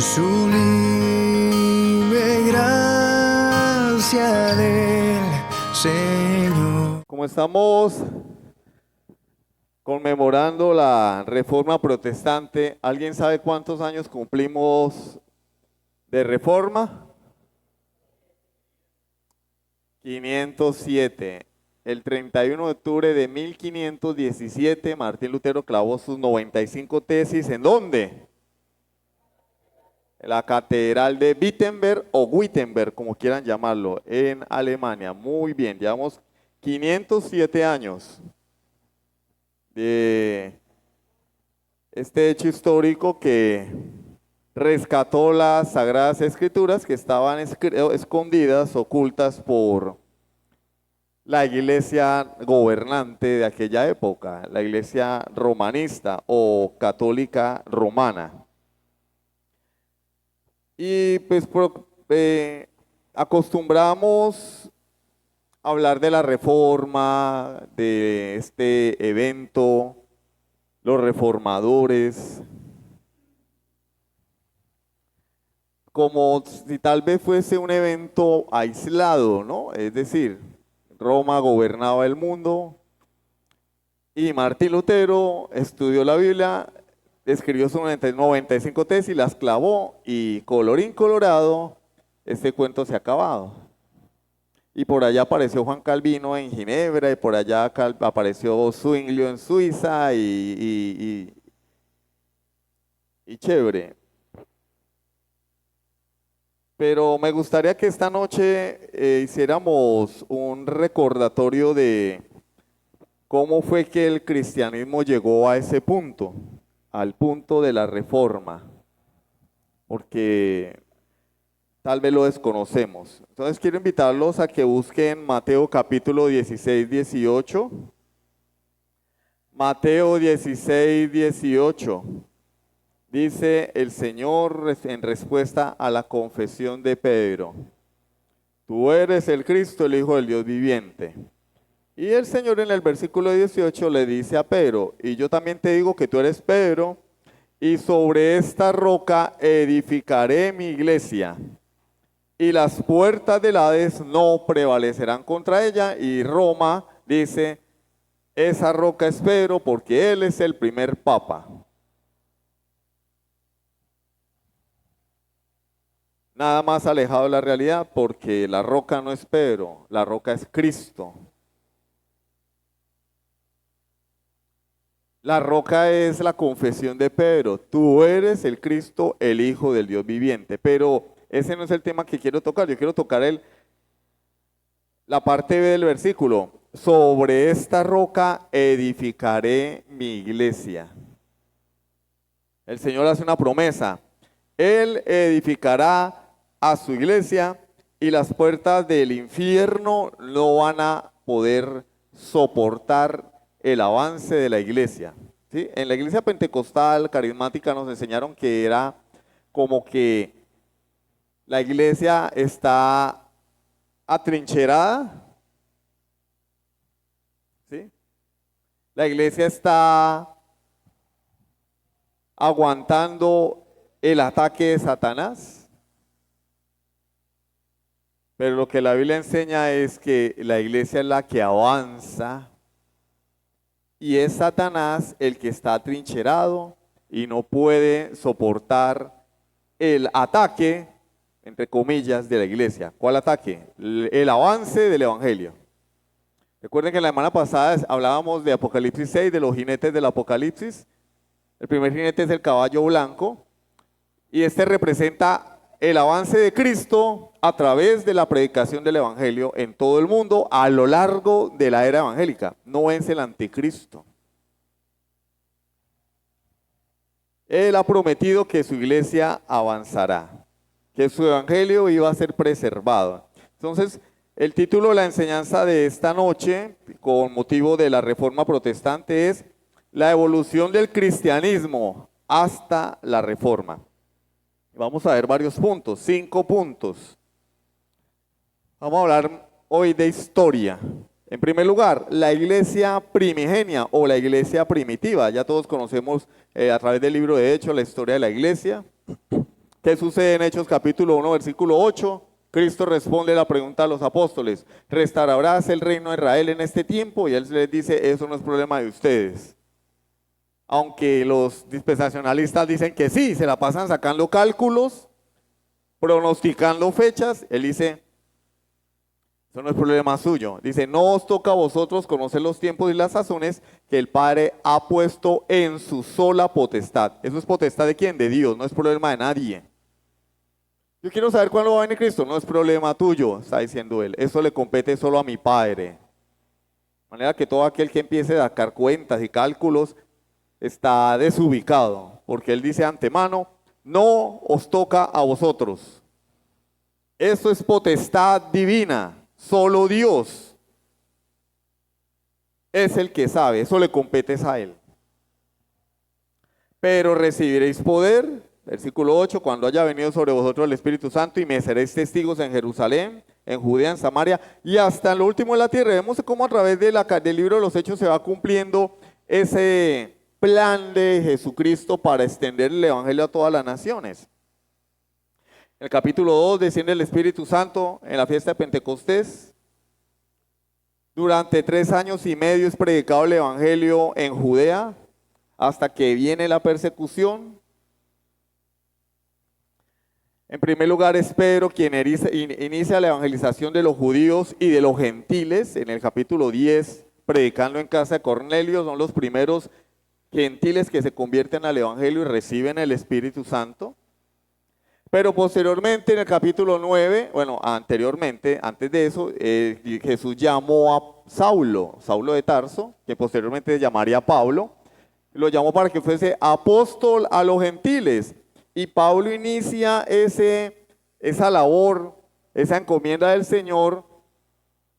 sublime gracia del Señor. Como estamos conmemorando la Reforma Protestante, ¿alguien sabe cuántos años cumplimos de Reforma? 507. El 31 de octubre de 1517, Martín Lutero clavó sus 95 tesis. ¿En dónde? En la Catedral de Wittenberg o Wittenberg, como quieran llamarlo, en Alemania. Muy bien, llevamos 507 años de este hecho histórico que rescató las Sagradas Escrituras que estaban escondidas, ocultas por la iglesia gobernante de aquella época, la iglesia romanista o católica romana. Y pues acostumbramos a hablar de la Reforma, de este evento, los reformadores, como si tal vez fuese un evento aislado, ¿no? Es decir, Roma gobernaba el mundo y Martín Lutero estudió la Biblia, escribió sus 95 tesis, las clavó y colorín colorado, este cuento se ha acabado. Y por allá apareció Juan Calvino en Ginebra y por allá apareció Zwinglio en Suiza y chévere. Pero me gustaría que esta noche hiciéramos un recordatorio de cómo fue que el cristianismo llegó a ese punto, al punto de la Reforma, porque tal vez lo desconocemos. Entonces quiero invitarlos a que busquen Mateo capítulo 16, 18. Mateo 16, 18. Dice el Señor en respuesta a la confesión de Pedro: tú eres el Cristo, el Hijo del Dios viviente. Y el Señor en el versículo 18 le dice a Pedro: y yo también te digo que tú eres Pedro, y sobre esta roca edificaré mi iglesia, y las puertas del Hades no prevalecerán contra ella. Y Roma dice: esa roca es Pedro, porque él es el primer papa. Nada más alejado de la realidad, porque la roca no es Pedro, la roca es Cristo. La roca es la confesión de Pedro: tú eres el Cristo, el Hijo del Dios viviente. Pero ese no es el tema que quiero tocar. Yo quiero tocar la parte B del versículo: sobre esta roca edificaré mi iglesia. El Señor hace una promesa: Él edificará a su iglesia y las puertas del infierno no van a poder soportar el avance de la iglesia. ¿Sí? En la iglesia pentecostal carismática nos enseñaron que era como que la iglesia está atrincherada, ¿sí? La iglesia está aguantando el ataque de Satanás. Pero lo que la Biblia enseña es que la iglesia es la que avanza y es Satanás el que está atrincherado y no puede soportar el ataque, entre comillas, de la iglesia. ¿Cuál ataque? El avance del evangelio. Recuerden que la semana pasada hablábamos de Apocalipsis 6, de los jinetes del Apocalipsis. El primer jinete es el caballo blanco y este representa el avance de Cristo a través de la predicación del evangelio en todo el mundo a lo largo de la era evangélica. No es el anticristo. Él ha prometido que su iglesia avanzará, que su evangelio iba a ser preservado. Entonces, el título de la enseñanza de esta noche, con motivo de la Reforma Protestante, es la evolución del cristianismo hasta la Reforma. Vamos a ver varios puntos, 5 puntos. Vamos a hablar hoy de historia. En primer lugar, la iglesia primigenia o la iglesia primitiva. Ya todos conocemos a través del libro de Hechos la historia de la iglesia, ¿Qué sucede en Hechos capítulo 1, versículo 8? Cristo responde la pregunta a los apóstoles: ¿restaurarás el reino de Israel en este tiempo? Y él les dice: eso no es problema de ustedes. Aunque los dispensacionalistas dicen que sí, se la pasan sacando cálculos, pronosticando fechas, él dice: eso no es problema suyo. Dice: no os toca a vosotros conocer los tiempos y las sazones que el Padre ha puesto en su sola potestad. ¿Eso es potestad de quién? De Dios, no es problema de nadie. Yo quiero saber cuándo va a venir Cristo, no es problema tuyo, está diciendo él. Eso le compete solo a mi Padre. De manera que todo aquel que empiece a sacar cuentas y cálculos está desubicado, porque él dice antemano: no os toca a vosotros. Eso es potestad divina, solo Dios es el que sabe, eso le compete a él. Pero recibiréis poder, versículo 8, cuando haya venido sobre vosotros el Espíritu Santo, y me seréis testigos en Jerusalén, en Judea, en Samaria y hasta lo último de la tierra. Vemos cómo a través del libro de los Hechos se va cumpliendo ese plan de Jesucristo para extender el Evangelio a todas las naciones. En el capítulo 2 desciende el Espíritu Santo en la fiesta de Pentecostés. Durante 3 años y medio es predicado el Evangelio en Judea, hasta que viene la persecución. En primer lugar es Pedro quien inicia la evangelización de los judíos y de los gentiles. En el capítulo 10, predicando en casa de Cornelio, son los primeros gentiles que se convierten al Evangelio y reciben el Espíritu Santo. Pero posteriormente, en el capítulo 9, anteriormente, antes de eso, Jesús llamó a Saulo de Tarso, que posteriormente se llamaría Pablo. Lo llamó para que fuese apóstol a los gentiles. Y Pablo inicia esa labor, esa encomienda del Señor,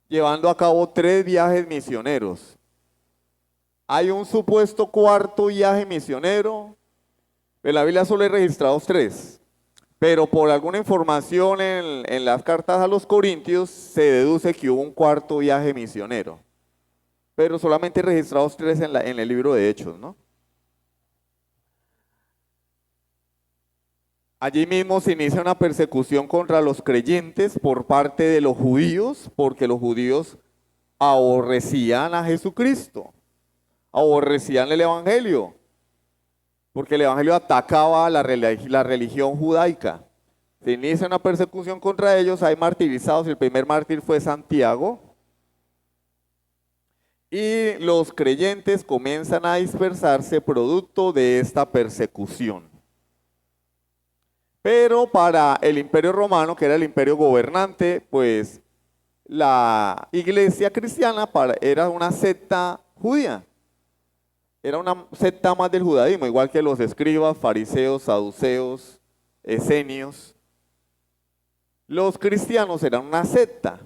llevando a cabo 3 viajes misioneros. Hay un supuesto 4º viaje misionero, en la Biblia solo hay registrados 3. Pero por alguna información en las cartas a los Corintios se deduce que hubo un 4º viaje misionero. Pero solamente registrados 3 en el libro de Hechos, ¿no? Allí mismo se inicia una persecución contra los creyentes por parte de los judíos, porque los judíos aborrecían a Jesucristo, aborrecían el Evangelio, porque el Evangelio atacaba la religión judaica. Se inicia una persecución contra ellos, hay martirizados, el primer mártir fue Santiago, y los creyentes comienzan a dispersarse producto de esta persecución. Pero para el Imperio Romano, que era el imperio gobernante, pues la iglesia cristiana era una secta judía. Era una secta más del judaísmo, igual que los escribas, fariseos, saduceos, esenios. Los cristianos eran una secta,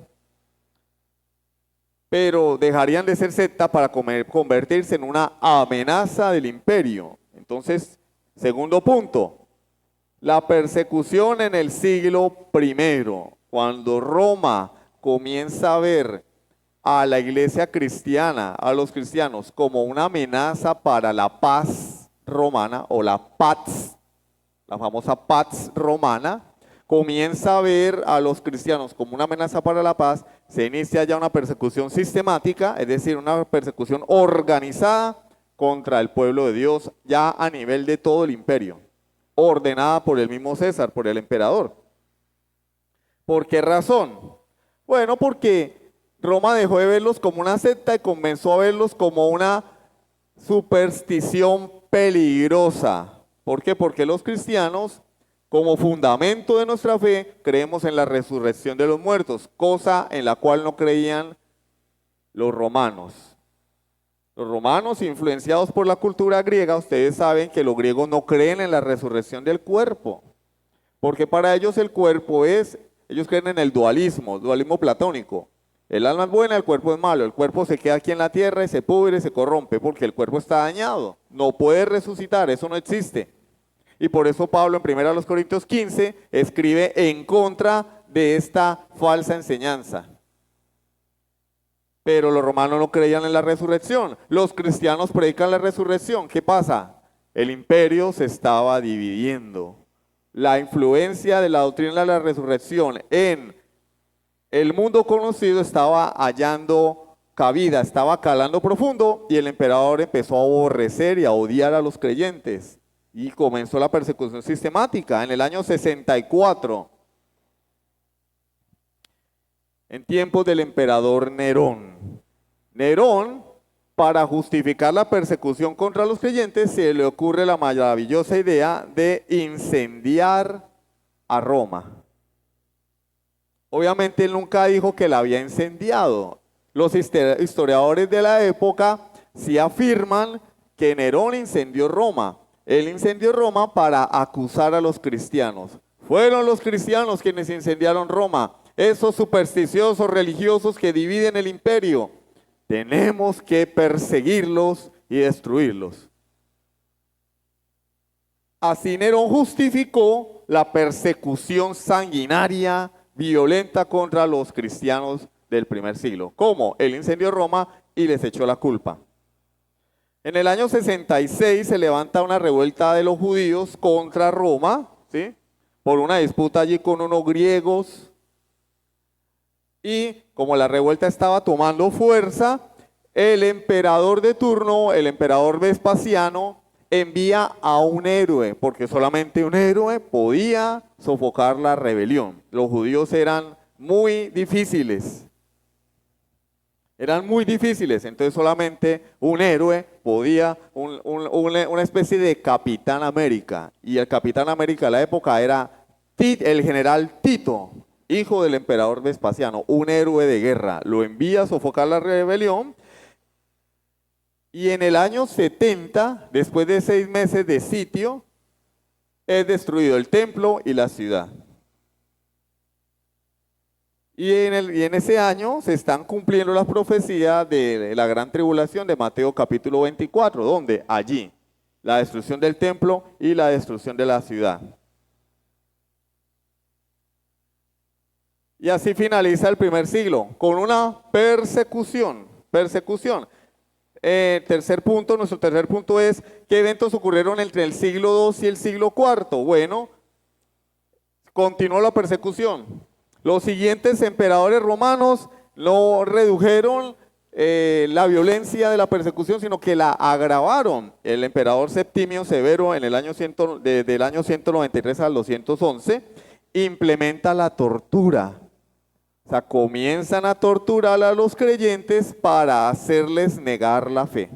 pero dejarían de ser secta para convertirse en una amenaza del imperio. Entonces, segundo punto, la persecución en el siglo I, cuando Roma comienza a ver a la iglesia cristiana, a los cristianos, como una amenaza para la paz romana, o la Pax, la famosa Pax romana, comienza a ver a los cristianos como una amenaza para la paz, se inicia ya una persecución sistemática, es decir, una persecución organizada contra el pueblo de Dios, ya a nivel de todo el imperio, ordenada por el mismo César, por el emperador. ¿Por qué razón? Bueno, porque Roma dejó de verlos como una secta y comenzó a verlos como una superstición peligrosa. ¿Por qué? Porque los cristianos, como fundamento de nuestra fe, creemos en la resurrección de los muertos, cosa en la cual no creían los romanos. Los romanos, influenciados por la cultura griega, ustedes saben que los griegos no creen en la resurrección del cuerpo, porque para ellos el cuerpo ellos creen en el dualismo platónico. El alma es buena, el cuerpo es malo. El cuerpo se queda aquí en la tierra y se pudre y se corrompe porque el cuerpo está dañado. No puede resucitar, eso no existe. Y por eso Pablo en 1 Corintios 15 escribe en contra de esta falsa enseñanza. Pero los romanos no creían en la resurrección. Los cristianos predican la resurrección. ¿Qué pasa? El imperio se estaba dividiendo. la influencia de la doctrina de la resurrección en el mundo conocido estaba hallando cabida, estaba calando profundo y el emperador empezó a aborrecer y a odiar a los creyentes y comenzó la persecución sistemática en el año 64, en tiempos del emperador Nerón. Nerón, para justificar la persecución contra los creyentes, se le ocurre la maravillosa idea de incendiar a Roma. Obviamente él nunca dijo que la había incendiado. Los historiadores de la época sí afirman que Nerón incendió Roma. Él incendió Roma para acusar a los cristianos. Fueron los cristianos quienes incendiaron Roma. Esos supersticiosos religiosos que dividen el imperio. Tenemos que perseguirlos y destruirlos. Así Nerón justificó la persecución sanguinaria, violenta contra los cristianos del primer siglo. ¿Cómo? Él incendió Roma y les echó la culpa. En el año 66 se levanta una revuelta de los judíos contra Roma, ¿sí? Por una disputa allí con unos griegos. Y como la revuelta estaba tomando fuerza, el emperador de turno, el emperador Vespasiano, envía a un héroe, porque solamente un héroe podía sofocar la rebelión. Los judíos eran muy difíciles. Entonces solamente un héroe podía, una especie de Capitán América. Y el Capitán América de la época era el general Tito, hijo del emperador Vespasiano, un héroe de guerra. Lo envía a sofocar la rebelión. Y en el año 70, después de 6 meses de sitio, es destruido el templo y la ciudad. Y en ese año se están cumpliendo las profecías de la gran tribulación de Mateo capítulo 24, donde allí la destrucción del templo y la destrucción de la ciudad. Y así finaliza el primer siglo, con una persecución. Nuestro tercer punto es, ¿qué eventos ocurrieron entre el siglo II y el siglo IV? Bueno, continuó la persecución. Los siguientes emperadores romanos no redujeron la violencia de la persecución, sino que la agravaron. El emperador Septimio Severo, en el año desde el año 193 al 211, implementa la tortura. O sea, comienzan a torturar a los creyentes para hacerles negar la fe.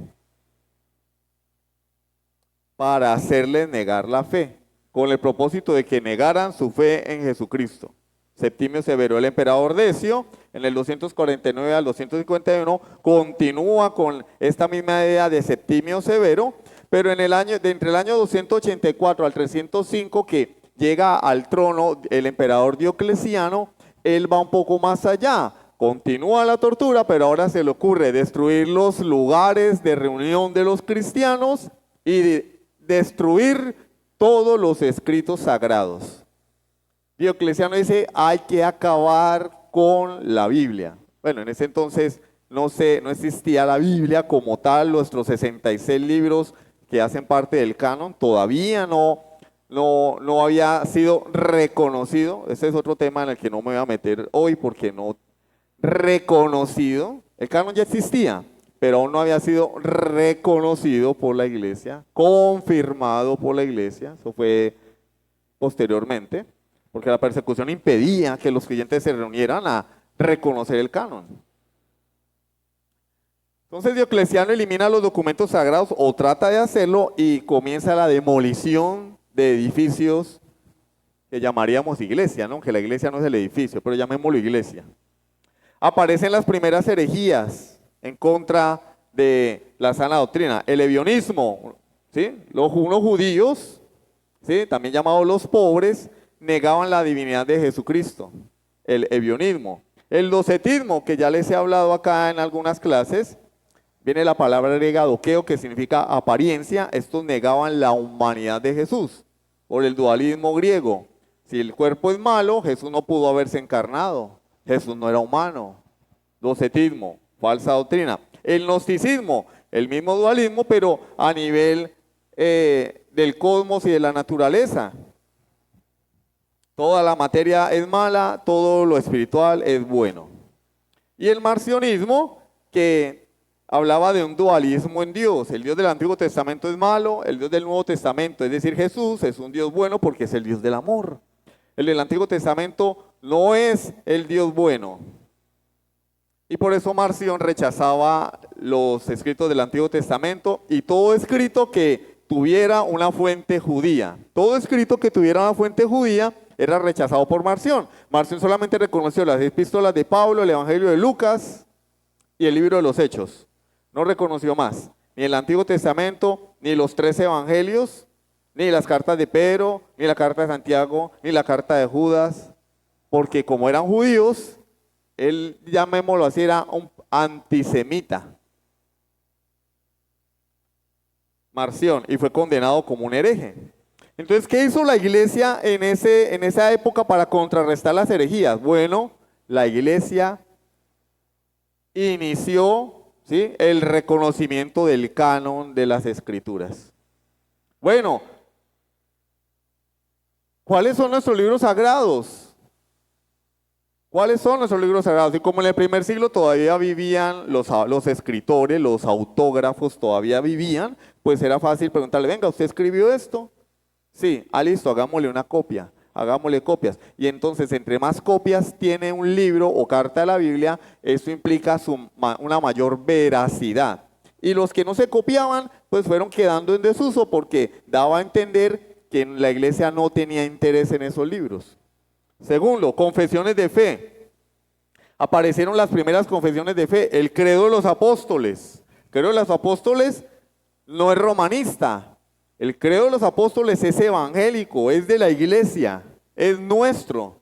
Para hacerles negar la fe, con el propósito de que negaran su fe en Jesucristo. Septimio Severo, el emperador Decio, en el 249 al 251, continúa con esta misma idea de Septimio Severo, pero entre el año 284 al 305, que llega al trono el emperador Diocleciano, él va un poco más allá, continúa la tortura, pero ahora se le ocurre destruir los lugares de reunión de los cristianos y destruir todos los escritos sagrados. Diocleciano dice, hay que acabar con la Biblia. Bueno, en ese entonces no existía la Biblia como tal, nuestros 66 libros que hacen parte del canon, todavía no había sido reconocido. Ese es otro tema en el que no me voy a meter hoy porque no reconocido. El canon ya existía, pero aún no había sido reconocido por la iglesia, confirmado por la iglesia. Eso fue posteriormente, porque la persecución impedía que los creyentes se reunieran a reconocer el canon. Entonces Diocleciano elimina los documentos sagrados o trata de hacerlo y comienza la demolición de edificios que llamaríamos iglesia, ¿no? Aunque la iglesia no es el edificio, pero llamémoslo iglesia. Aparecen las primeras herejías en contra de la sana doctrina. El ebionismo, ¿sí? Unos judíos, ¿sí? También llamados los pobres, negaban la divinidad de Jesucristo. El ebionismo. El docetismo, que ya les he hablado acá en algunas clases, viene la palabra griega doqueo, que significa apariencia. Estos negaban la humanidad de Jesús por el dualismo griego. Si el cuerpo es malo, Jesús no pudo haberse encarnado. Jesús no era humano. Docetismo, falsa doctrina. El gnosticismo, el mismo dualismo, pero a nivel del cosmos y de la naturaleza. Toda la materia es mala, todo lo espiritual es bueno. Y el marcionismo, que hablaba de un dualismo en Dios. El Dios del Antiguo Testamento es malo, el Dios del Nuevo Testamento, es decir, Jesús, es un Dios bueno porque es el Dios del amor. El del Antiguo Testamento no es el Dios bueno. Y por eso Marción rechazaba los escritos del Antiguo Testamento y todo escrito que tuviera una fuente judía. Todo escrito que tuviera una fuente judía era rechazado por Marción. Marción solamente reconoció las epístolas de Pablo, el Evangelio de Lucas y el libro de los Hechos. No reconoció más, ni el Antiguo Testamento, ni los 13 Evangelios, ni las cartas de Pedro, ni la carta de Santiago, ni la carta de Judas, porque como eran judíos, él, llamémoslo así, era un antisemita. Marción, y fue condenado como un hereje. Entonces, ¿qué hizo la iglesia en esa época para contrarrestar las herejías? Bueno, la iglesia inició, ¿sí?, el reconocimiento del canon de las escrituras. Bueno, ¿cuáles son nuestros libros sagrados? ¿Cuáles son nuestros libros sagrados? Y como en el primer siglo todavía vivían los escritores, los autógrafos todavía vivían, pues era fácil preguntarle, venga, ¿usted escribió esto? Sí, listo, hagámosle una copia, hagámosle copias. Y entonces, entre más copias tiene un libro o carta de la Biblia, eso implica una mayor veracidad. Y los que no se copiaban, pues fueron quedando en desuso porque daba a entender que la iglesia no tenía interés en esos libros. Segundo, confesiones de fe. Aparecieron las primeras confesiones de fe, el credo de los apóstoles. El credo de los apóstoles no es romanista. El credo de los apóstoles es evangélico, es de la iglesia, es nuestro.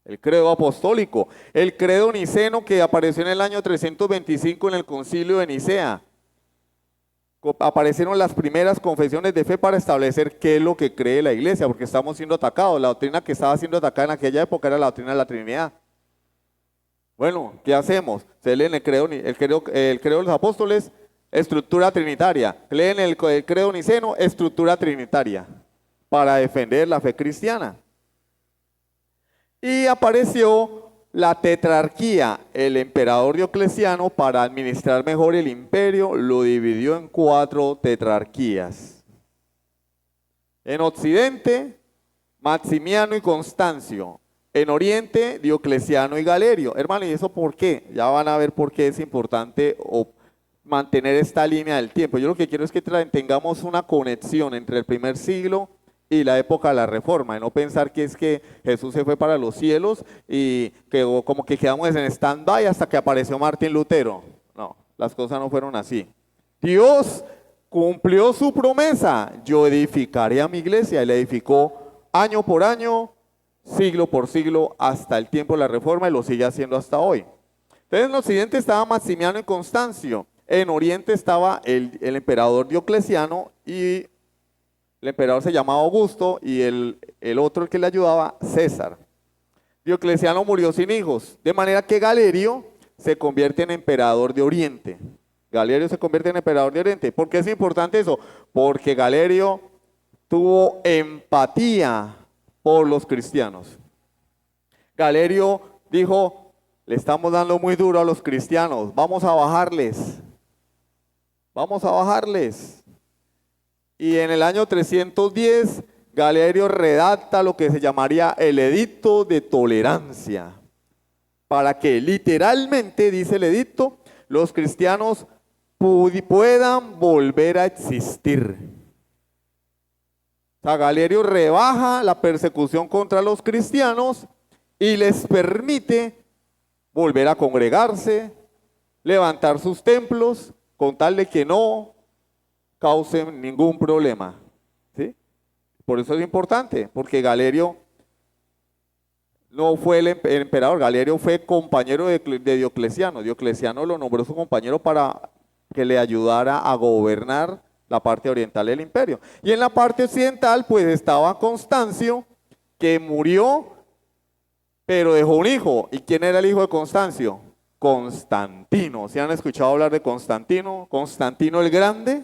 El credo apostólico. El credo niceno que apareció en el año 325 en el concilio de Nicea. Aparecieron las primeras confesiones de fe para establecer qué es lo que cree la iglesia, porque estamos siendo atacados. La doctrina que estaba siendo atacada en aquella época era la doctrina de la Trinidad. Bueno, ¿qué hacemos? Se leen el credo de los apóstoles, estructura trinitaria. Leen el credo niceno, estructura trinitaria, para defender la fe cristiana. Y apareció la tetrarquía. El emperador Diocleciano, para administrar mejor el imperio, lo dividió en 4 tetrarquías. En Occidente, Maximiano y Constancio. En Oriente, Diocleciano y Galerio. Hermano, ¿y eso por qué? Ya van a ver por qué es importante mantener esta línea del tiempo. Yo lo que quiero es que tengamos una conexión entre el primer siglo y la época de la Reforma, y no pensar que es que Jesús se fue para los cielos y que como que quedamos en stand-by hasta que apareció Martín Lutero. No, las cosas no fueron así. Dios cumplió su promesa, yo edificaré a mi iglesia, y la edificó año por año, siglo por siglo, hasta el tiempo de la Reforma, y lo sigue haciendo hasta hoy. Entonces en Occidente estaba Maximiano y Constancio, en Oriente estaba el emperador Diocleciano, y el emperador se llamaba Augusto, y el otro, el que le ayudaba, César. Diocleciano murió sin hijos, de manera que Galerio se convierte en emperador de Oriente. Galerio se convierte en emperador de Oriente. ¿Por qué es importante eso? Porque Galerio tuvo empatía por los cristianos. Galerio dijo, le estamos dando muy duro a los cristianos, vamos a bajarles. Vamos a bajarles. Y en el año 310, Galerio redacta lo que se llamaría el Edicto de Tolerancia, para que literalmente, dice el edicto, los cristianos puedan volver a existir. O sea, Galerio rebaja la persecución contra los cristianos y les permite volver a congregarse, levantar sus templos, con tal de que no causen ningún problema, ¿sí? Por eso es importante, porque Galerio no fue el emperador, Galerio fue compañero de Diocleciano. Diocleciano lo nombró su compañero para que le ayudara a gobernar la parte oriental del imperio. Y en la parte occidental pues estaba Constancio, que murió, pero dejó un hijo. ¿Y quién era el hijo de Constancio? Constantino. ¿Se han escuchado hablar de Constantino? Constantino el Grande.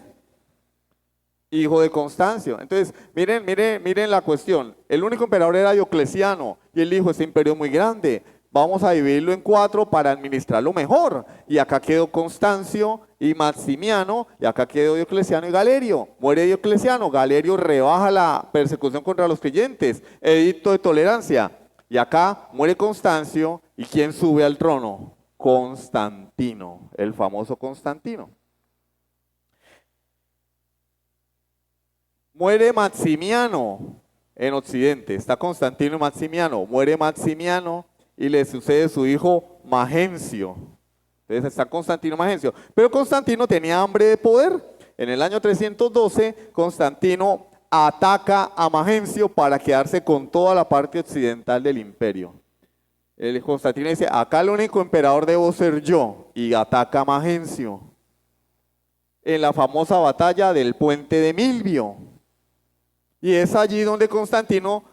hijo de Constancio. Entonces, miren la cuestión. El único emperador era Diocleciano y él dijo, este imperio es muy grande, vamos a dividirlo en 4 para administrarlo mejor. Y acá quedó Constancio y Maximiano, y acá quedó Diocleciano y Galerio. Muere Diocleciano, Galerio rebaja la persecución contra los creyentes, edicto de tolerancia. Y acá muere Constancio, ¿y quién sube al trono? Constantino, el famoso Constantino. Muere Maximiano en Occidente, está Constantino y Maximiano, muere Maximiano y le sucede su hijo Magencio. Entonces está Constantino y Magencio. Pero Constantino tenía hambre de poder. En el año 312, Constantino ataca a Magencio para quedarse con toda la parte occidental del imperio. El Constantino dice, acá el único emperador debo ser yo, y ataca a Magencio en la famosa batalla del puente de Milvio. Y es allí donde Constantino,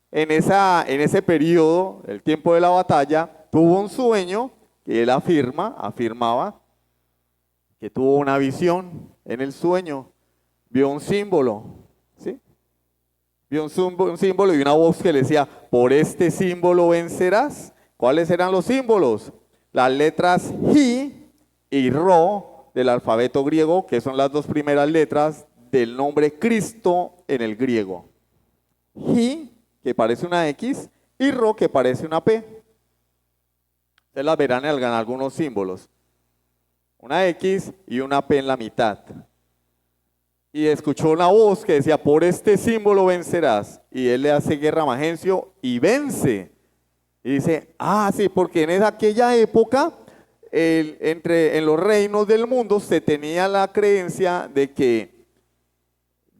en ese periodo, el tiempo de la batalla, tuvo un sueño que él afirmaba que tuvo una visión en el sueño, vio un símbolo, ¿sí? Vio un símbolo y una voz que le decía, por este símbolo vencerás. ¿Cuáles eran los símbolos? Las letras Ji y Ro del alfabeto griego, que son las 2 primeras letras del nombre Cristo en el griego. Ji, que parece una X, y Ro, que parece una P. Ustedes las verán en algunos símbolos. Una X y una P en la mitad. Y escuchó una voz que decía, por este símbolo vencerás. Y él le hace guerra a Magencio y vence. Y dice, sí, porque en aquella época, en los reinos del mundo se tenía la creencia de que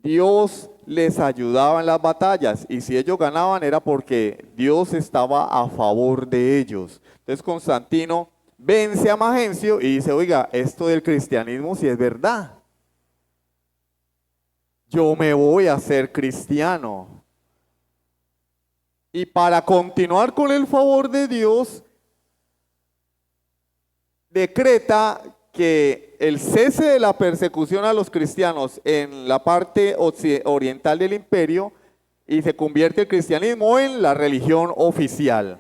Dios les ayudaba en las batallas, y si ellos ganaban era porque Dios estaba a favor de ellos. Entonces Constantino vence a Magencio y dice, oiga, esto del cristianismo sí es verdad. Yo me voy a ser cristiano. Y para continuar con el favor de Dios, decreta que el cese de la persecución a los cristianos en la parte oriental del imperio, y se convierte el cristianismo en la religión oficial.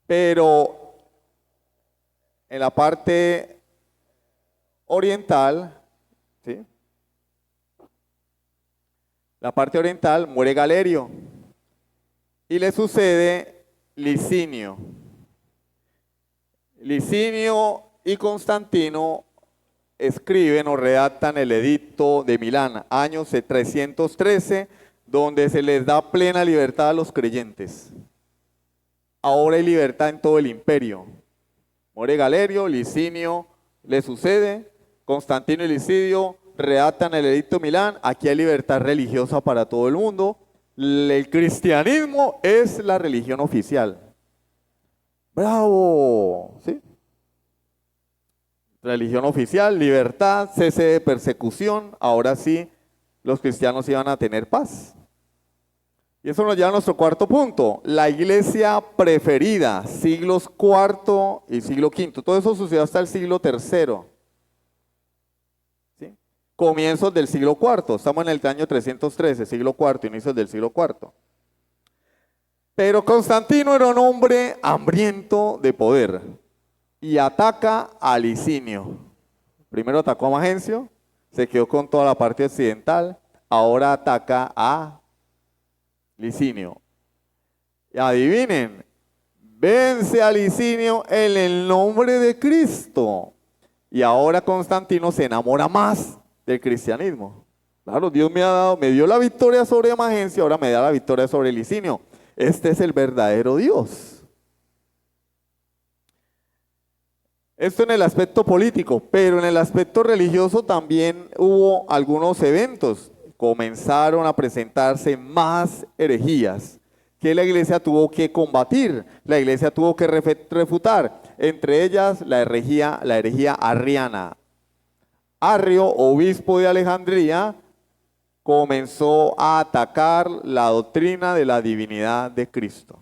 Pero en la parte oriental, ¿sí? La parte oriental muere Galerio y le sucede Licinio. Licinio y Constantino escriben o redactan el edicto de Milán, año 313, donde se les da plena libertad a los creyentes. Ahora hay libertad en todo el imperio. Muere Galerio, Licinio le sucede, Constantino y Licinio redactan el edicto de Milán. Aquí hay libertad religiosa para todo el mundo. El cristianismo es la religión oficial. ¡Bravo! ¿Sí? Religión oficial, libertad, cese de persecución. Ahora sí, los cristianos iban a tener paz. Y eso nos lleva a nuestro cuarto punto. La iglesia preferida, siglos IV y siglo V. Todo eso sucedió hasta el siglo III. ¿Sí? Comienzos del siglo IV. Estamos en el año 313, siglo IV, inicios del siglo IV. Pero Constantino era un hombre hambriento de poder y ataca a Licinio. Primero atacó a Magencio, se quedó con toda la parte occidental, ahora ataca a Licinio. Y adivinen, vence a Licinio en el nombre de Cristo. Y ahora Constantino se enamora más del cristianismo. Claro, Dios me dio la victoria sobre Magencio, ahora me da la victoria sobre Licinio. Este es el verdadero Dios. Esto en el aspecto político, pero en el aspecto religioso también hubo algunos eventos. Comenzaron a presentarse más herejías que la iglesia tuvo que combatir, la iglesia tuvo que refutar, entre ellas la herejía arriana. Arrio, obispo de Alejandría, comenzó a atacar la doctrina de la divinidad de Cristo.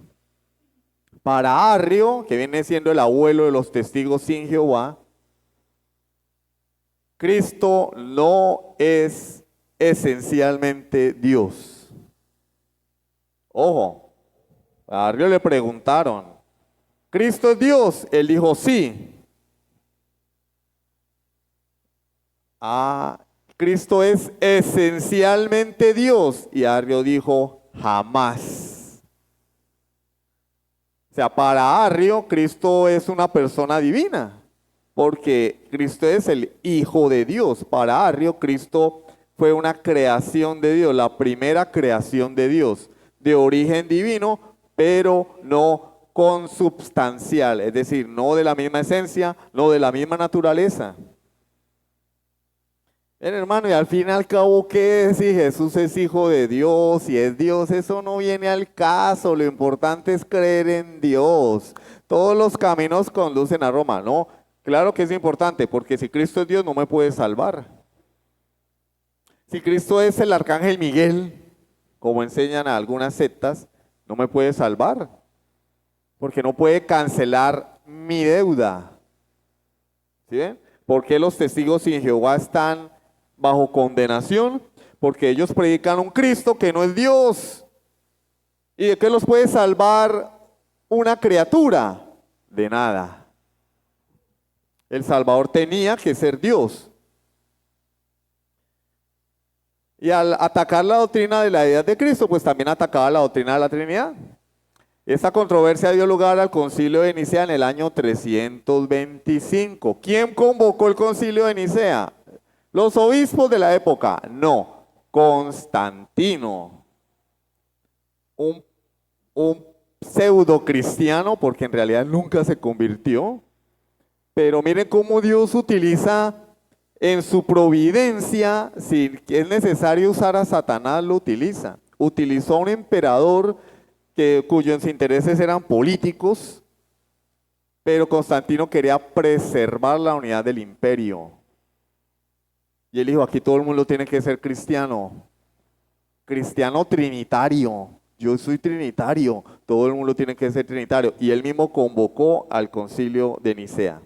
Para Arrio, que viene siendo el abuelo de los testigos sin Jehová, Cristo no es esencialmente Dios. Ojo, a Arrio le preguntaron, ¿Cristo es Dios? Él dijo sí. Cristo es esencialmente Dios. Y Arrio dijo jamás. O sea, para Arrio, Cristo es una persona divina, porque Cristo es el Hijo de Dios. Para Arrio, Cristo fue una creación de Dios, la primera creación de Dios, de origen divino, pero no consubstancial, es decir, no de la misma esencia, no de la misma naturaleza. Bien, hermano, y al fin y al cabo, ¿qué es si Jesús es Hijo de Dios? Si es Dios, eso no viene al caso. Lo importante es creer en Dios. Todos los caminos conducen a Roma, ¿no? Claro que es importante, porque si Cristo es Dios, no me puede salvar. Si Cristo es el arcángel Miguel, como enseñan a algunas sectas, no me puede salvar, porque no puede cancelar mi deuda. ¿Sí ven? ¿Por qué los testigos sin Jehová están bajo condenación? Porque ellos predican un Cristo que no es Dios. ¿Y de qué los puede salvar una criatura? De nada. El Salvador tenía que ser Dios. Y al atacar la doctrina de la deidad de Cristo, pues también atacaba la doctrina de la Trinidad. Esta controversia dio lugar al concilio de Nicea en el año 325. ¿Quién convocó el concilio de Nicea? ¿Los obispos de la época? No, Constantino. Un pseudo cristiano, porque en realidad nunca se convirtió. Pero miren cómo Dios utiliza en su providencia, si es necesario usar a Satanás, lo utiliza. Utilizó a un emperador cuyos intereses eran políticos, pero Constantino quería preservar la unidad del imperio. Y él dijo, aquí todo el mundo tiene que ser cristiano, cristiano trinitario. Yo soy trinitario, todo el mundo tiene que ser trinitario. Y él mismo convocó al concilio de Nicea.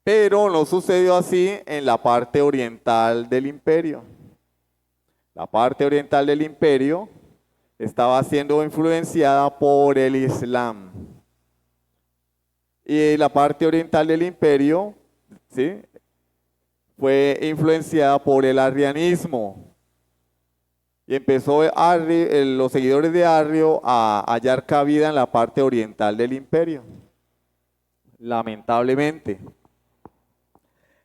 Pero no sucedió así en la parte oriental del imperio. La parte oriental del imperio estaba siendo influenciada por el Islam. Y la parte oriental del imperio, ¿sí?, fue influenciada por el arrianismo. Y empezó los seguidores de Arrio a hallar cabida en la parte oriental del imperio. Lamentablemente.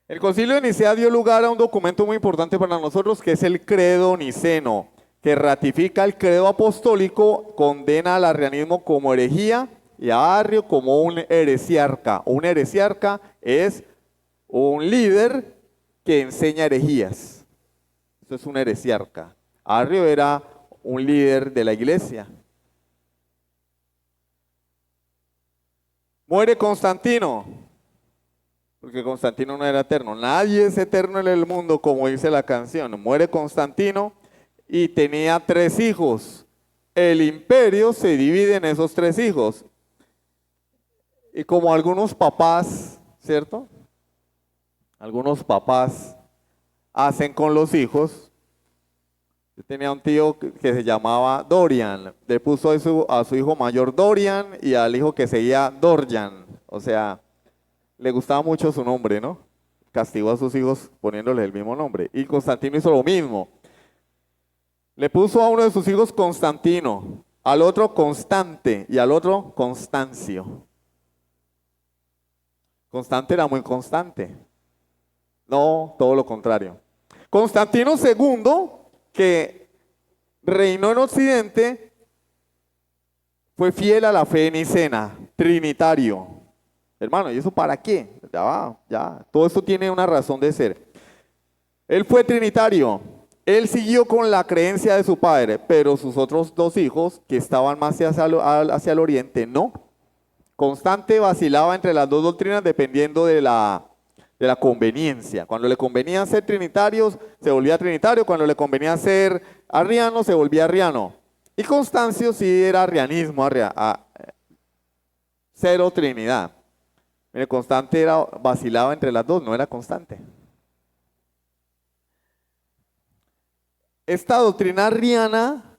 El concilio de Nicea dio lugar a un documento muy importante para nosotros, que es el credo niceno, que ratifica el credo apostólico, condena al arrianismo como herejía y a Arrio como un heresiarca. Un heresiarca es un líder que enseña herejías. Eso es un heresiarca. Arrio era un líder de la iglesia. Muere Constantino, porque Constantino no era eterno. Nadie es eterno en el mundo, como dice la canción. Muere Constantino y tenía 3 hijos. El imperio se divide en esos 3 hijos. Y como algunos papás, ¿cierto? Algunos papás hacen con los hijos. Yo tenía un tío que se llamaba Dorian. Le puso a su hijo mayor Dorian y al hijo que seguía Dorjan. O sea, le gustaba mucho su nombre, ¿no? Castigó a sus hijos poniéndole el mismo nombre. Y Constantino hizo lo mismo. Le puso a uno de sus hijos Constantino, al otro Constante y al otro Constancio. Constante era muy constante. No, todo lo contrario. Constantino II, que reinó en Occidente, fue fiel a la fe nicena, trinitario. Hermano, ¿y eso para qué? Ya, todo esto tiene una razón de ser. Él fue trinitario, él siguió con la creencia de su padre, pero sus otros 2 hijos, que estaban más hacia el oriente, no. Constante vacilaba entre las 2 doctrinas dependiendo de la conveniencia. Cuando le convenía ser trinitarios, se volvía trinitario. Cuando le convenía ser arriano, se volvía arriano. Y Constancio sí era arrianismo, cero Trinidad. Mire, constante vacilaba entre las dos, no era constante. Esta doctrina arriana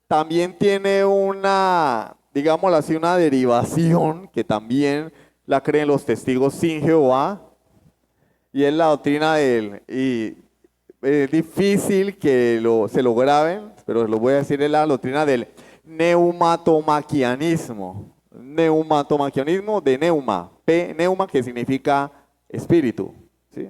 también tiene una, digámoslo así, una derivación que también la creen los testigos sin Jehová, y es la doctrina y es difícil que se lo graben, pero lo voy a decir, es la doctrina del neumatomaquianismo. Neumatomaquianismo de neuma, neuma que significa espíritu, ¿sí?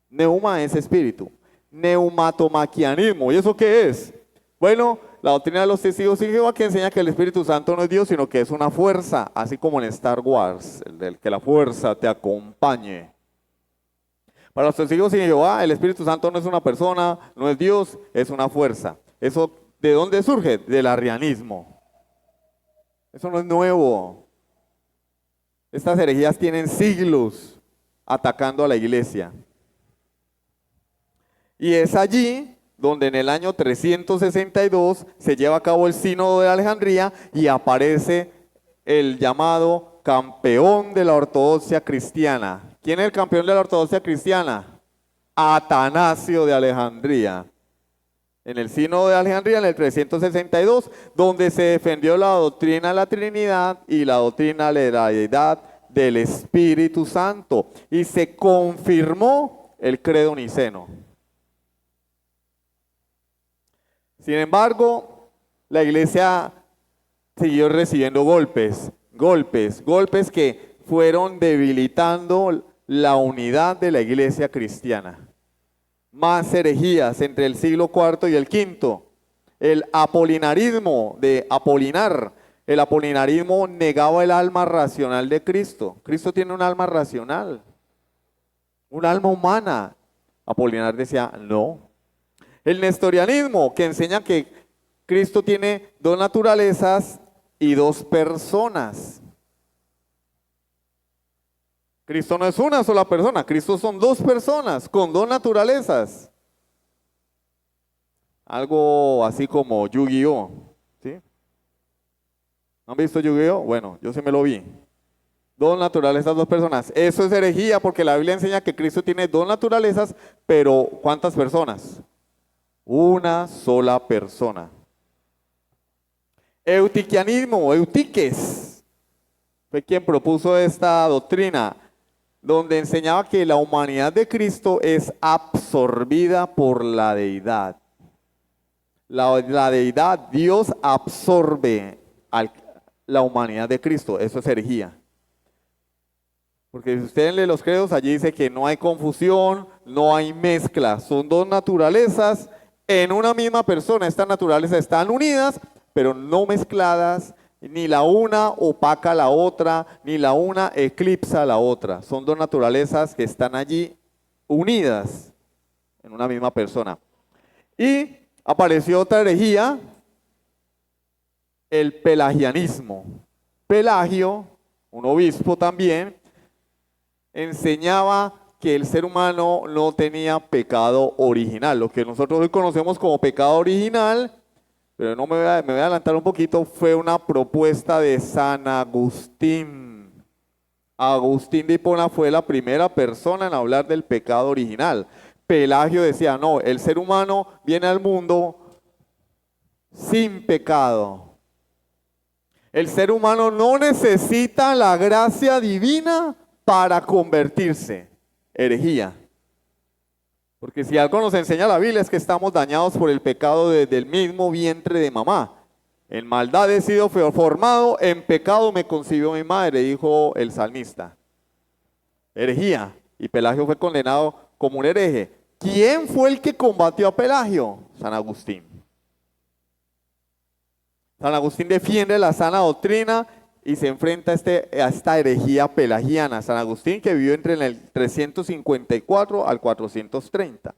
Neuma es espíritu. Neumatomaquianismo, ¿y eso qué es? Bueno, la doctrina de los testigos de Jehová que enseña que el Espíritu Santo no es Dios, sino que es una fuerza, así como en Star Wars, que la fuerza te acompañe. Para los testigos de Jehová, el Espíritu Santo no es una persona, no es Dios, es una fuerza. ¿Eso de dónde surge? Del arrianismo. Eso no es nuevo. Estas herejías tienen siglos atacando a la iglesia. Y es allí donde en el año 362 se lleva a cabo el sínodo de Alejandría y aparece el llamado campeón de la ortodoxia cristiana. ¿Quién es el campeón de la ortodoxia cristiana? Atanasio de Alejandría. En el sínodo de Alejandría, en el 362, donde se defendió la doctrina de la Trinidad y la doctrina de la deidad del Espíritu Santo. Y se confirmó el credo niceno. Sin embargo, la iglesia siguió recibiendo golpes que fueron debilitando la unidad de la iglesia cristiana. Más herejías entre el siglo IV y el V. El apolinarismo de Apolinar. El apolinarismo negaba el alma racional de Cristo. Cristo tiene un alma racional, un alma humana. Apolinar decía, no. El nestorianismo, que enseña que Cristo tiene dos naturalezas y dos personas. Cristo no es una sola persona, Cristo son dos personas con dos naturalezas. Algo así como Yu-Gi-Oh! ¿Sí? ¿No han visto Yu-Gi-Oh? Bueno, yo sí me lo vi. Dos naturalezas, dos personas. Eso es herejía porque la Biblia enseña que Cristo tiene dos naturalezas, pero ¿cuántas personas? Una sola persona. Eutiquianismo, Eutiques, fue quien propuso esta doctrina, donde enseñaba que la humanidad de Cristo es absorbida por la deidad. La deidad, Dios absorbe la humanidad de Cristo, eso es herejía. Porque si ustedes leen los credos, allí dice que no hay confusión, no hay mezcla, son dos naturalezas en una misma persona. Estas naturalezas están unidas, pero no mezcladas, ni la una opaca a la otra, ni la una eclipsa a la otra. Son dos naturalezas que están allí unidas en una misma persona. Y apareció otra herejía, el pelagianismo. Pelagio, un obispo también, enseñaba que el ser humano no tenía pecado original, lo que nosotros hoy conocemos como pecado original, pero no me voy a adelantar un poquito, fue una propuesta de San Agustín. Agustín de Hipona fue la primera persona en hablar del pecado original. Pelagio decía, no, el ser humano viene al mundo sin pecado. El ser humano no necesita la gracia divina para convertirse. Herejía. Porque si algo nos enseña la Biblia es que estamos dañados por el pecado desde el mismo vientre de mamá. En maldad he sido formado, en pecado me concibió mi madre, dijo el salmista. Herejía. Y Pelagio fue condenado como un hereje. ¿Quién fue el que combatió a Pelagio? San Agustín. San Agustín defiende la sana doctrina y se enfrenta a esta herejía pelagiana. San Agustín, que vivió entre el 354 al 430.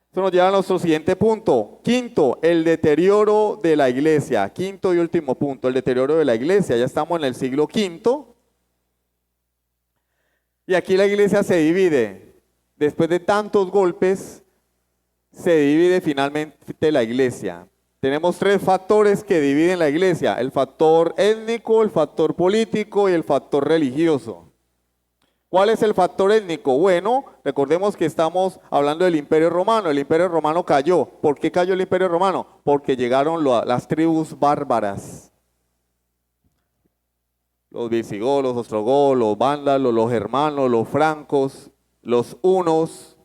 Esto nos lleva a nuestro siguiente punto. Quinto, el deterioro de la iglesia. Quinto y último punto, el deterioro de la iglesia. Ya estamos en el siglo V. Y aquí la iglesia se divide. Después de tantos golpes, se divide finalmente la iglesia. Tenemos tres factores que dividen la iglesia: el factor étnico, el factor político y el factor religioso. ¿Cuál es el factor étnico? Bueno, recordemos que estamos hablando del Imperio Romano. El Imperio Romano cayó. ¿Por qué cayó el Imperio Romano? Porque llegaron las tribus bárbaras. Los visigodos, los ostrogodos, los vándalos, los germanos, los francos, los hunos.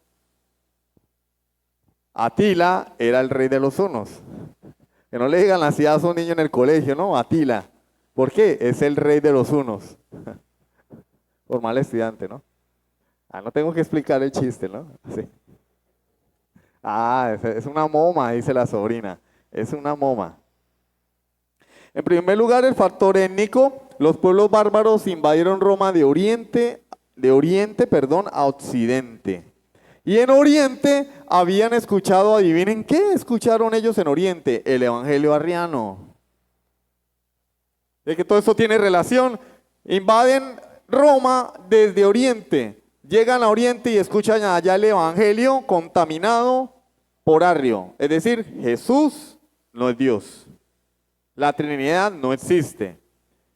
Atila era el rey de los hunos. Que no le digan así a un niño en el colegio, ¿no? Atila. ¿Por qué? Es el rey de los hunos. Por mal estudiante, ¿no? No tengo que explicar el chiste, ¿no? Sí. Es una moma, dice la sobrina. Es una moma. En primer lugar, el factor étnico. Los pueblos bárbaros invadieron Roma de oriente, a occidente. Y en Oriente habían escuchado, adivinen qué escucharon ellos en Oriente, el evangelio arriano. De que todo esto tiene relación. Invaden Roma desde Oriente, llegan a Oriente y escuchan allá el evangelio contaminado por Arrio. Es decir, Jesús no es Dios. La Trinidad no existe.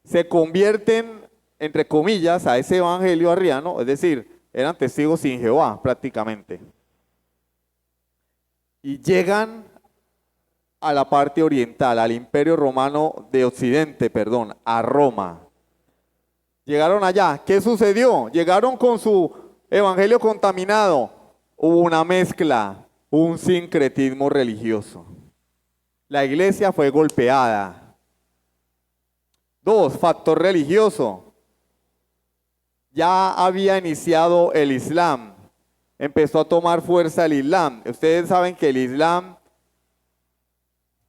Se convierten, entre comillas, a ese evangelio arriano, es decir, eran testigos sin Jehová prácticamente. Y llegan a la parte oriental, al Imperio Romano de Occidente, a Roma. Llegaron allá. ¿Qué sucedió? Llegaron con su evangelio contaminado. Hubo una mezcla, un sincretismo religioso. La iglesia fue golpeada. 2, factor religioso. Ya había iniciado el Islam. Empezó a tomar fuerza el Islam. Ustedes saben que el Islam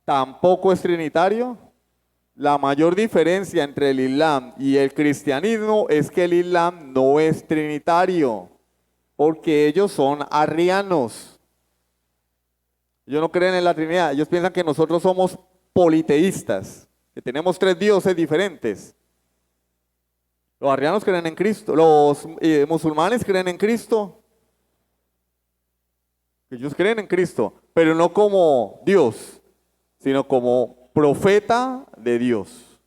tampoco es trinitario. La mayor diferencia entre el Islam y el cristianismo es que el Islam no es trinitario, porque ellos son arrianos. Ellos no creen en la Trinidad, ellos piensan que nosotros somos politeístas, que tenemos 3 dioses diferentes. Los arrianos creen en Cristo, los musulmanes creen en Cristo. Ellos creen en Cristo, pero no como Dios, sino como profeta de Dios.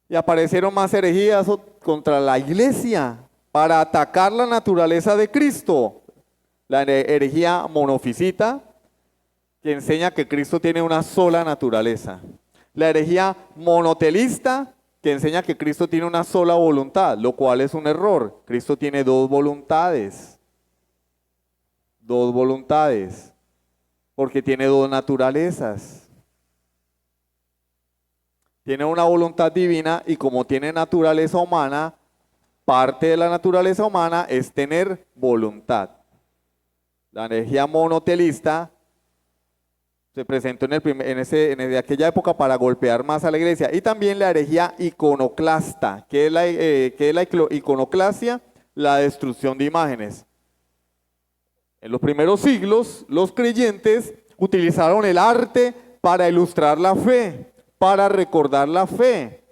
Y aparecieron más herejías contra la iglesia para atacar la naturaleza de Cristo. La herejía monofisita, que enseña que Cristo tiene una sola naturaleza. La herejía monotelista, que enseña que Cristo tiene una sola voluntad, lo cual es un error. Cristo tiene 2 voluntades. 2 voluntades. Porque tiene 2 naturalezas. Tiene una voluntad divina y como tiene naturaleza humana, parte de la naturaleza humana es tener voluntad. La energía monotelista se presentó en aquella época para golpear más a la iglesia. Y también la herejía iconoclasta. ¿Qué es la iconoclasia? La destrucción de imágenes. En los primeros siglos, los creyentes utilizaron el arte para ilustrar la fe, para recordar la fe.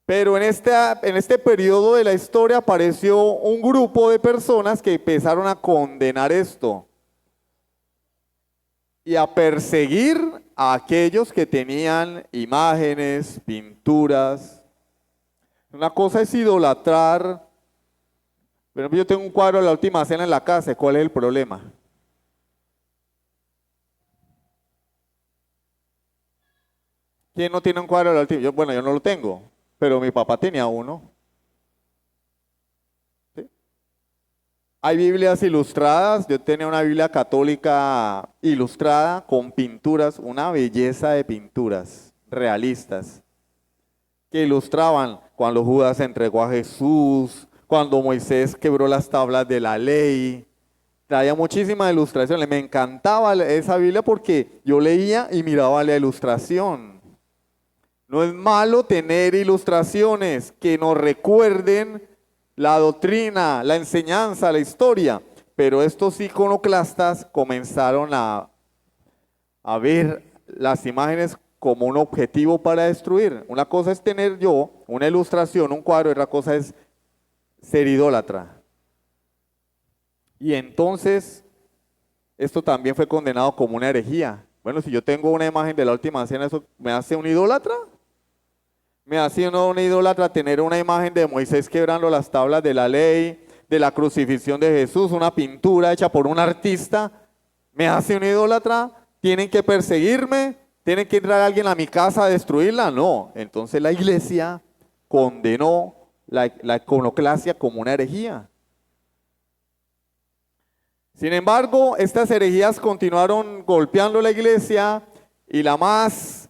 Pero en este periodo de la historia apareció un grupo de personas que empezaron a condenar esto y a perseguir a aquellos que tenían imágenes, pinturas. Una cosa es idolatrar. Por ejemplo, yo tengo un cuadro de la Última Cena en la casa. ¿Cuál es el problema? ¿Quién no tiene un cuadro de la Última? Bueno, yo no lo tengo, pero mi papá tenía uno. ¿Sí? Hay Biblias ilustradas. Yo tenía una Biblia católica ilustrada con pinturas, una belleza de pinturas realistas que ilustraban cuando Judas entregó a Jesús, cuando Moisés quebró las tablas de la ley. Traía muchísimas ilustraciones. Me encantaba esa Biblia porque yo leía y miraba la ilustración. No es malo tener ilustraciones que nos recuerden la doctrina, la enseñanza, la historia. Pero estos iconoclastas comenzaron a ver las imágenes como un objetivo para destruir. Una cosa es tener yo una ilustración, un cuadro, y otra cosa es ser idólatra. Y entonces esto también fue condenado como una herejía. Bueno, si yo tengo una imagen de la Última Cena, ¿eso me hace un idólatra? Me hace uno un idólatra tener una imagen de Moisés quebrando las tablas de la ley, de la crucifixión de Jesús, una pintura hecha por un artista. Me hace un idólatra. ¿Tienen que perseguirme? ¿Tiene que entrar alguien a mi casa a destruirla? No. Entonces la iglesia condenó la iconoclasia como una herejía. Sin embargo, estas herejías continuaron golpeando la iglesia y la más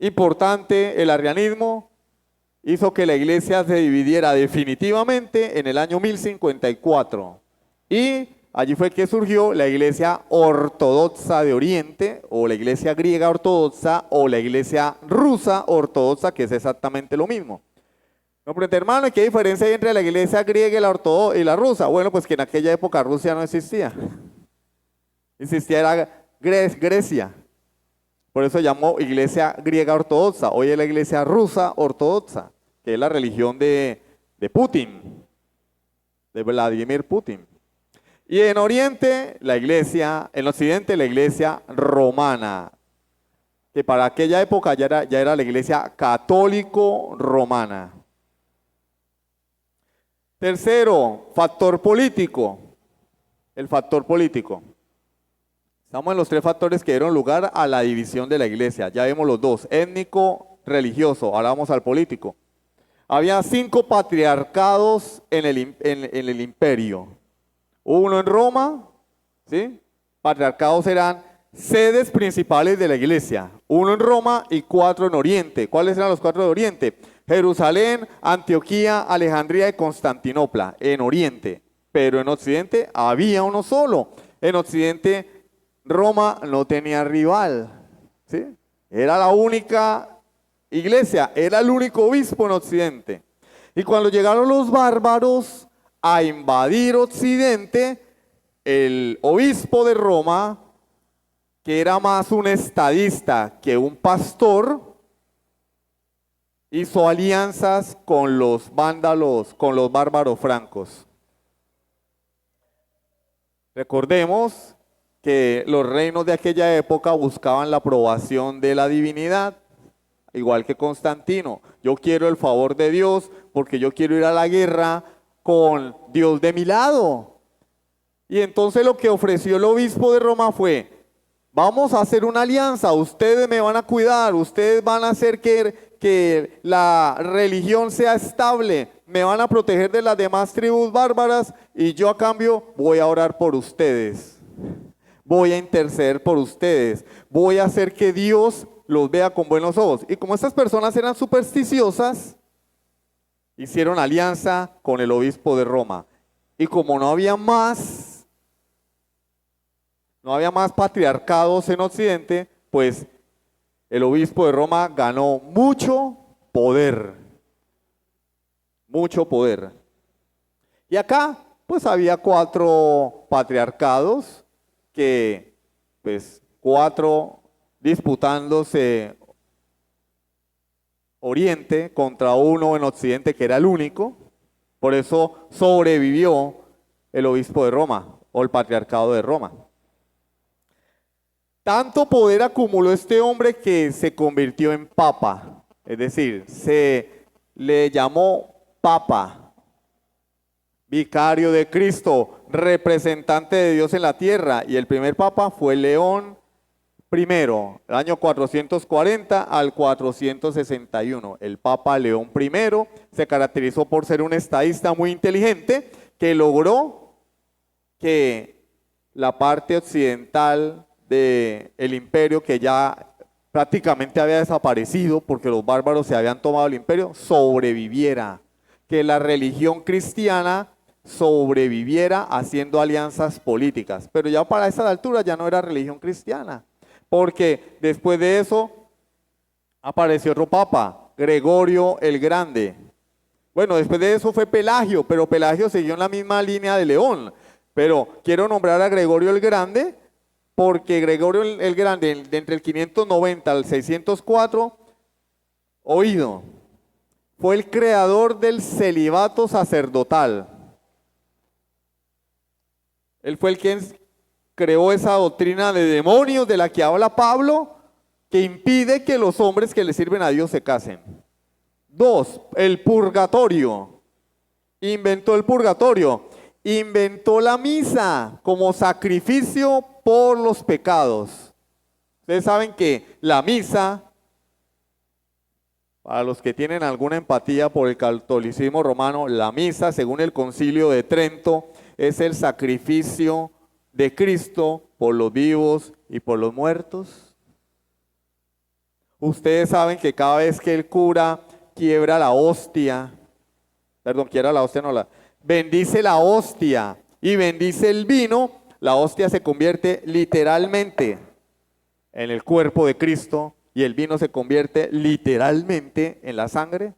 importante, el arrianismo, hizo que la iglesia se dividiera definitivamente en el año 1054. Y allí fue que surgió la iglesia ortodoxa de Oriente, o la iglesia griega ortodoxa, o la iglesia rusa ortodoxa, que es exactamente lo mismo. No, pero hermano, ¿qué diferencia hay entre la iglesia griega y la rusa? Bueno, pues que en aquella época Rusia no existía. Era Grecia. Por eso se llamó iglesia griega ortodoxa. Hoy es la iglesia rusa ortodoxa, que es la religión de Putin, de Vladimir Putin. Y en Oriente, en Occidente, la iglesia romana, que para aquella época ya era la iglesia católico-romana. Tercero, factor político. El factor político. Estamos en los tres factores que dieron lugar a la división de la iglesia. Ya vemos los dos, étnico, religioso. Ahora vamos al político. Había 5 patriarcados en el imperio. Uno en Roma, ¿sí? Patriarcados eran sedes principales de la iglesia. Uno en Roma y 4 en Oriente. ¿Cuáles eran los 4 de Oriente? Jerusalén, Antioquía, Alejandría y Constantinopla, en Oriente. Pero en Occidente había uno solo. En Occidente Roma no tenía rival, ¿sí? Era la única iglesia, era el único obispo en Occidente. Y cuando llegaron los bárbaros a invadir Occidente, el obispo de Roma, que era más un estadista que un pastor, hizo alianzas con los vándalos, con los bárbaros francos. Recordemos que los reinos de aquella época buscaban la aprobación de la divinidad, igual que Constantino. Yo quiero el favor de Dios porque yo quiero ir a la guerra con Dios de mi lado. Y entonces lo que ofreció el obispo de Roma fue: vamos a hacer una alianza, ustedes me van a cuidar, ustedes van a hacer que la religión sea estable, me van a proteger de las demás tribus bárbaras y yo a cambio voy a orar por ustedes, voy a interceder por ustedes, voy a hacer que Dios los vea con buenos ojos. Y como estas personas eran supersticiosas, hicieron alianza con el obispo de Roma. Y como no había más patriarcados en Occidente, pues el obispo de Roma ganó mucho poder. Mucho poder. Y acá, pues había 4 patriarcados, que, pues, 4 disputándose Oriente contra uno en Occidente, que era el único. Por eso sobrevivió el obispo de Roma, o el patriarcado de Roma. Tanto poder acumuló este hombre que se convirtió en papa, es decir, se le llamó papa, vicario de Cristo, representante de Dios en la tierra, y el primer papa fue León I, el año 440 al 461. El papa León I se caracterizó por ser un estadista muy inteligente que logró que la parte occidental del imperio, que ya prácticamente había desaparecido porque los bárbaros se habían tomado el imperio, sobreviviera, que la religión cristiana sobreviviera haciendo alianzas políticas. Pero ya para esa altura ya no era religión cristiana, porque después de eso apareció otro papa, Gregorio el Grande. Bueno, después de eso fue Pelagio, pero Pelagio siguió en la misma línea de León. Pero quiero nombrar a Gregorio el Grande, porque Gregorio el Grande, de entre el 590 al 604, oído, fue el creador del celibato sacerdotal. Él fue el quien creó esa doctrina de demonios de la que habla Pablo, que impide que los hombres que le sirven a Dios se casen. Dos, el purgatorio. Inventó el purgatorio. Inventó la misa como sacrificio por los pecados. Ustedes saben que la misa, para los que tienen alguna empatía por el catolicismo romano, la misa, según el Concilio de Trento, es el sacrificio de Cristo por los vivos y por los muertos. Ustedes saben que cada vez que el cura quiebra la hostia, bendice la hostia y bendice el vino, la hostia se convierte literalmente en el cuerpo de Cristo y el vino se convierte literalmente en la sangre.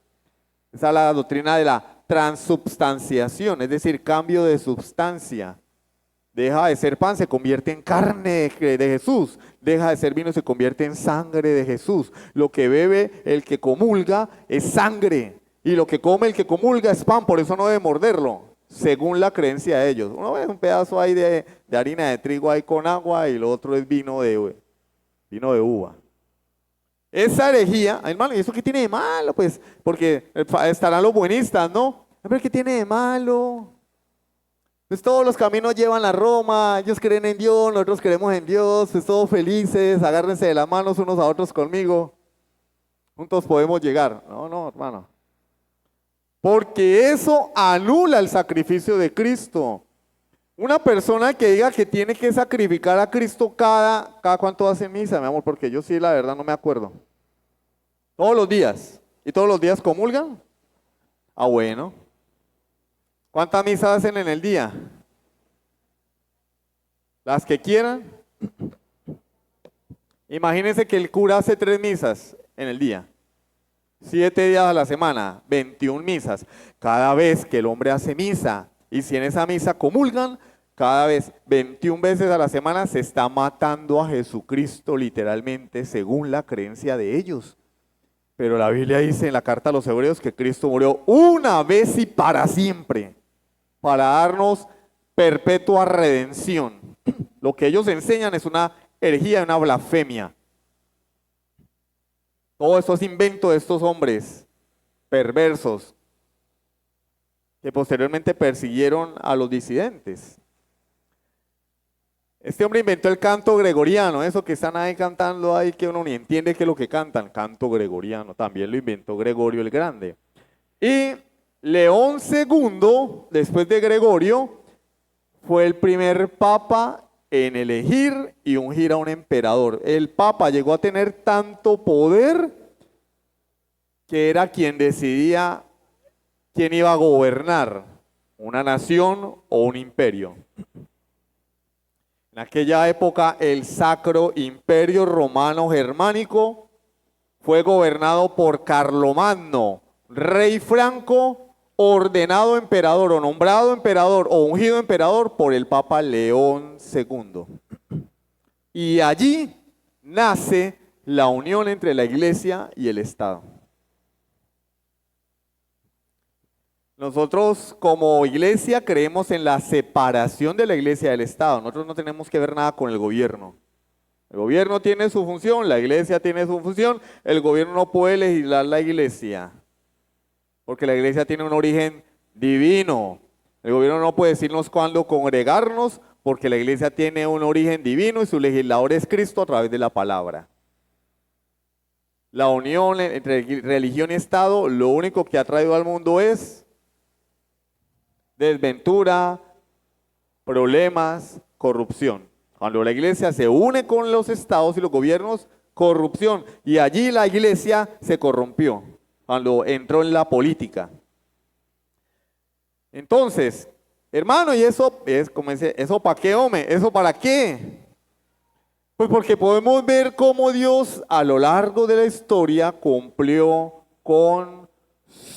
Esa es la doctrina de la transubstanciación, es decir, cambio de substancia. Deja de ser pan, se convierte en carne de Jesús. Deja de ser vino, se convierte en sangre de Jesús. Lo que bebe el que comulga es sangre. Y lo que come el que comulga es pan, por eso no debe morderlo, según la creencia de ellos. Uno ve un pedazo ahí de harina de trigo ahí con agua y lo otro es vino de uva. Esa herejía, hermano, ¿y eso qué tiene de malo? Pues, porque estarán los buenistas, ¿no? Pero ¿qué tiene de malo? Pues todos los caminos llevan a Roma, ellos creen en Dios, nosotros creemos en Dios, pues todos felices, agárrense de las manos unos a otros conmigo. Juntos podemos llegar. No, hermano. Porque eso anula el sacrificio de Cristo. Una persona que diga que tiene que sacrificar a Cristo cada cuánto hace misa, mi amor, porque yo sí, la verdad, no me acuerdo. Todos los días. ¿Y todos los días comulgan? Ah, bueno. ¿Cuántas misas hacen en el día? Las que quieran. Imagínense que el cura hace 3 misas en el día. 7 días a la semana, 21 misas. Cada vez que el hombre hace misa, y si en esa misa comulgan, cada vez 21 veces a la semana se está matando a Jesucristo literalmente según la creencia de ellos. Pero la Biblia dice en la carta a los Hebreos que Cristo murió una vez y para siempre, para darnos perpetua redención. Lo que ellos enseñan es una herejía y una blasfemia. Todo esto es invento de estos hombres perversos que posteriormente persiguieron a los disidentes. Este hombre inventó el canto gregoriano, eso que están ahí cantando ahí que uno ni entiende qué es lo que cantan, canto gregoriano, también lo inventó Gregorio el Grande. Y León II, después de Gregorio, fue el primer papa en elegir y ungir a un emperador. El papa llegó a tener tanto poder que era quien decidía quién iba a gobernar, una nación o un imperio. En aquella época el Sacro Imperio Romano Germánico fue gobernado por Carlomagno, rey franco, ordenado emperador o nombrado emperador o ungido emperador por el Papa León II. Y allí nace la unión entre la Iglesia y el Estado. Nosotros como iglesia creemos en la separación de la iglesia del Estado. Nosotros no tenemos que ver nada con el gobierno. El gobierno tiene su función, la iglesia tiene su función. El gobierno no puede legislar la iglesia, porque la iglesia tiene un origen divino. El gobierno no puede decirnos cuándo congregarnos, porque la iglesia tiene un origen divino y su legislador es Cristo a través de la palabra. La unión entre religión y Estado, lo único que ha traído al mundo es desventura, problemas, corrupción. Cuando la iglesia se une con los estados y los gobiernos, corrupción. Y allí la iglesia se corrompió, cuando entró en la política. Entonces, hermano, ¿y eso es como dice, eso para qué, hombre? ¿Eso para qué? Pues porque podemos ver cómo Dios a lo largo de la historia cumplió con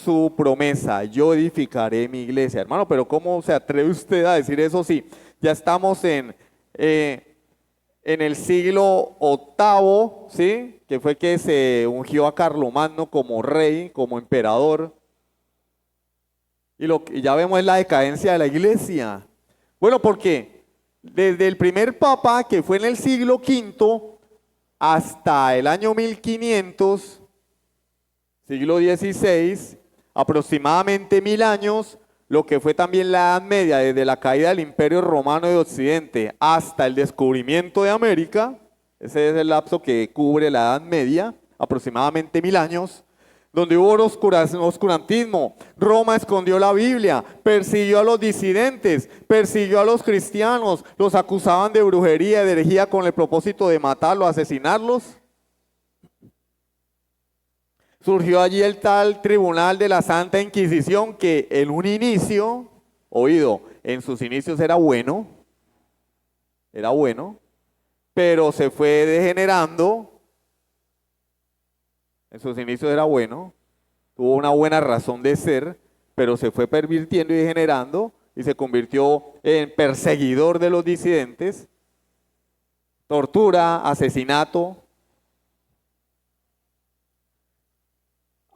su promesa: yo edificaré mi iglesia. Hermano, pero ¿cómo se atreve usted a decir eso? Sí, ya estamos en el siglo VIII, ¿sí? Que fue que se ungió a Carlomagno como rey, como emperador. Y ya vemos la decadencia de la iglesia. Bueno, porque desde el primer papa, que fue en el siglo V, hasta el año 1500, siglo XVI, aproximadamente 1000 años, lo que fue también la Edad Media, desde la caída del Imperio Romano de Occidente hasta el descubrimiento de América. Ese es el lapso que cubre la Edad Media, aproximadamente 1000 años, donde hubo oscurantismo. Roma escondió la Biblia, persiguió a los disidentes, persiguió a los cristianos, los acusaban de brujería y de herejía con el propósito de matarlos, asesinarlos. Surgió allí el tal Tribunal de la Santa Inquisición, que en un inicio, en sus inicios era bueno, pero se fue degenerando. En sus inicios era bueno, tuvo una buena razón de ser, pero se fue pervirtiendo y degenerando y se convirtió en perseguidor de los disidentes, tortura, asesinato.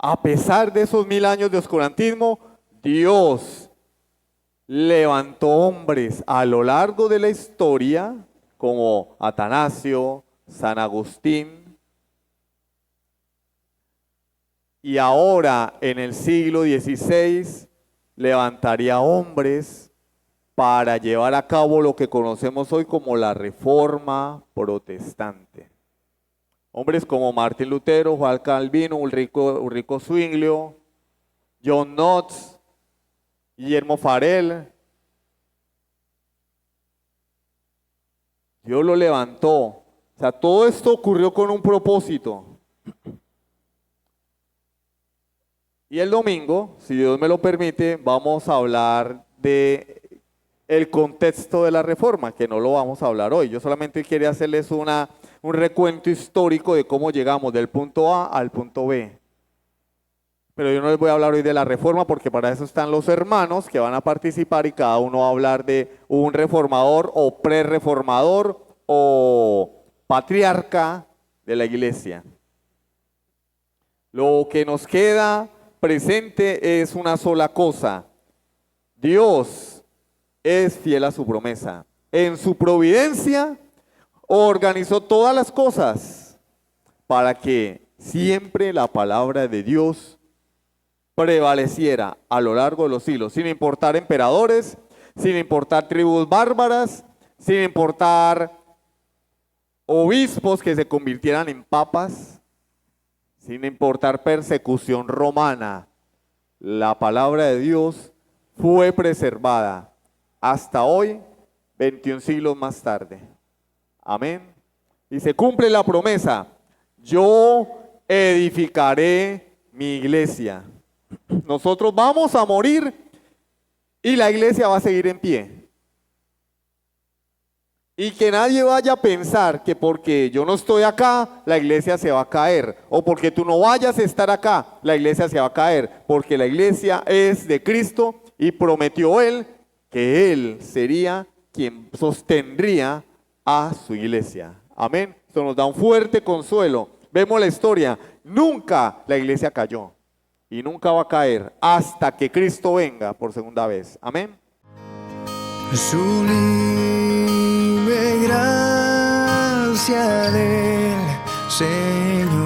A pesar de esos 1000 años de oscurantismo, Dios levantó hombres a lo largo de la historia como Atanasio, San Agustín, y ahora en el siglo XVI levantaría hombres para llevar a cabo lo que conocemos hoy como la Reforma Protestante. Hombres como Martín Lutero, Juan Calvino, Ulrico Zwinglio, John Knox, Guillermo Farel. Dios lo levantó. O sea, todo esto ocurrió con un propósito. Y el domingo, si Dios me lo permite, vamos a hablar de el contexto de la reforma, que no lo vamos a hablar hoy. Yo solamente quería hacerles un recuento histórico de cómo llegamos del punto A al punto B. Pero yo no les voy a hablar hoy de la reforma, porque para eso están los hermanos que van a participar y cada uno va a hablar de un reformador o prerreformador o patriarca de la iglesia. Lo que nos queda presente es una sola cosa: Dios es fiel a su promesa. En su providencia organizó todas las cosas para que siempre la palabra de Dios prevaleciera a lo largo de los siglos, sin importar emperadores, sin importar tribus bárbaras, sin importar obispos que se convirtieran en papas, sin importar persecución romana. La palabra de Dios fue preservada hasta hoy, 21 siglos más tarde. Amén. Y se cumple la promesa: yo edificaré mi iglesia. Nosotros vamos a morir y la iglesia va a seguir en pie. Y que nadie vaya a pensar que porque yo no estoy acá, la iglesia se va a caer. O porque tú no vayas a estar acá, la iglesia se va a caer. Porque la iglesia es de Cristo y prometió Él que Él sería quien sostendría a su iglesia. Amén. Esto nos da un fuerte consuelo. Vemos la historia. Nunca la iglesia cayó y nunca va a caer hasta que Cristo venga por segunda vez. Amén. Sublime gracia del Señor.